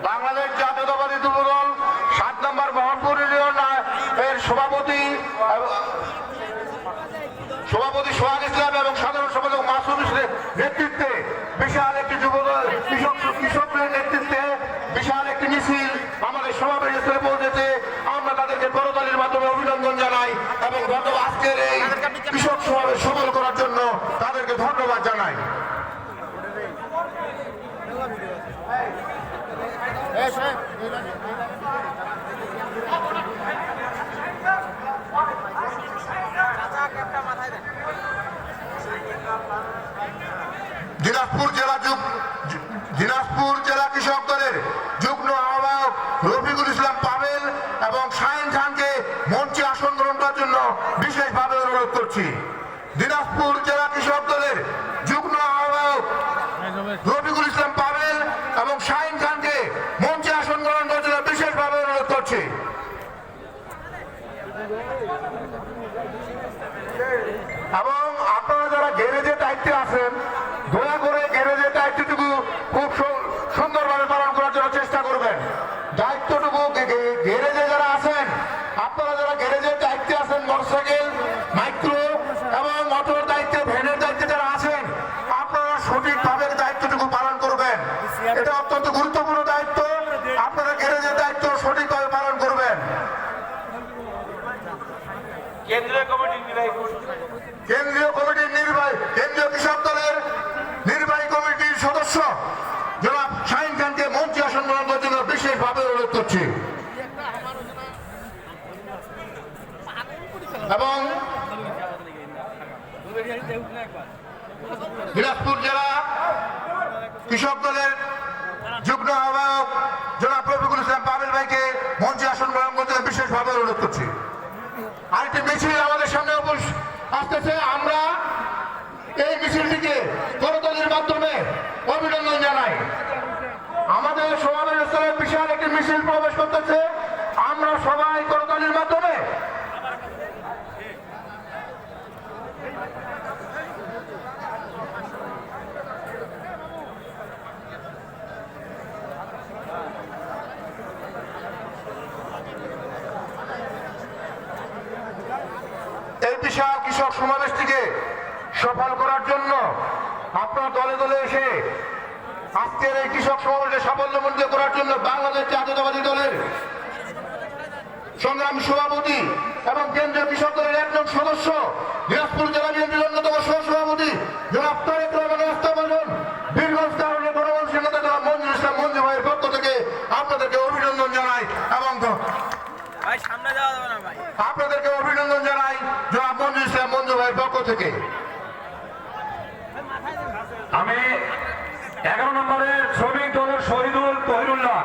বাংলাদেশ জাতীয়তাবাদী যুবদল 7 নম্বর মোহনপুর ইউনিয়ন এর সভাপতি সোহাগ ইসলাম এবং সাধারণ সম্পাদক মাসুদ ইসলামের নেতৃত্বে বিশাল একটি যুবদল কৃষকদের নেতৃত্বে বিশাল একটি মিছিল আমাদের সমাবেশ স্থলে পৌঁছেছে। আমরা তাদেরকে করতালির মাধ্যমে অভিনন্দন জানাই এবং আজকের এই কৃষক সমাবেশ সফল করার জন্য তাদেরকে ধন্যবাদ জানাই। দিনাজপুর জেলা কৃষক দলের যুগ্ম আহ্বায়ক রফিকুল ইসলাম পাবেল এবং শাহিন খানকে মঞ্চে আসন গ্রহণ করার জন্য বিশেষভাবে অনুরোধ করছি। দিনাজপুর জেলা কৃষক দলের যুগ্ম আহ্বায়ক রফিকুল ইসলাম পাবেল এবং শাহিন খানকে মঞ্চে আসন গ্রহণ করার জন্য বিশেষভাবে অনুরোধ করছি। এবং আপনারা যারা গ্যারেজের দায়িত্বে আছেন দয়া করে গ্যারেজের দায়িত্বটুকু খুব সুন্দরভাবে পালন করার জন্য চেষ্টা করবেন। দায়িত্বটুকু গ্যারেজে যারা আছেন, আপনারা যারা গ্যারেজের দায়িত্বে আছেন, মোটরসাইকেল, মাইক্রো এবং মোটর দায়িত্বে, ভ্যানের দায়িত্বে যারা আছেন, আপনারা সঠিকভাবে দায়িত্বটুকু পালন করবেন। এটা অত্যন্ত গুরুত্বপূর্ণ দায়িত্ব। আপনারা গ্যারেজের দায়িত্ব সঠিকভাবে পালন করবেন। কেন্দ্রীয় কৃষক দলের নির্বাহী কমিটির সদস্য জনাব শাহিন খানকে মঞ্চে আসন গ্রহণ করার জন্য বিশেষভাবে অনুরোধ করছি। এবং দিনাজপুর জেলা কৃষক দলের যুগ্ম আহ্বায়ক জনাব রফিকুল ইসলাম পাবেল ভাইকে মঞ্চে আসন গ্রহণ করতে বিশেষভাবে অনুরোধ করছি। আরেকটি মিছিল আমাদের সামনে আসতেছে। আমরা এই মিছিলটিকে করতালির মাধ্যমে অভিনন্দন জানাই। আমাদের সমাবেশ স্থলে বিশাল একটি মিছিল প্রবেশ করতেছে। আমরা সবাই করতালির মাধ্যমে এই বিশাল কৃষক সমাবেশটিকে সফল করার জন্য আপনারা দলে দলে এসে আজকের এই কৃষক সমাবেশে সাফল্যমণ্ডিত করার জন্য বাংলাদেশ জাতীয়তাবাদী দলের সংগ্রামী সভাপতি এবং কেন্দ্রীয় কৃষক দলের একজন সদস্য, দিনাজপুর জেলা বিএনপির অন্যতম সহসভাপতি জনাব তারেক রহমান আস্থাভাজন, বীরগঞ্জ কারণে গণমানুষের নেতা জনাব মঞ্জুর ইসলাম মঞ্জু ভাইয়ের পক্ষ থেকে আপনাদেরকে অভিনন্দন জানাই এবং আপনাদেরকে অভিনন্দন জানাই জনাব মঞ্জুর ইসলাম মঞ্জু ভাইয়ের পক্ষ থেকে। আমি 11 নম্বরের শ্রমিক দলের শহীদুল তহিরুল্লাহ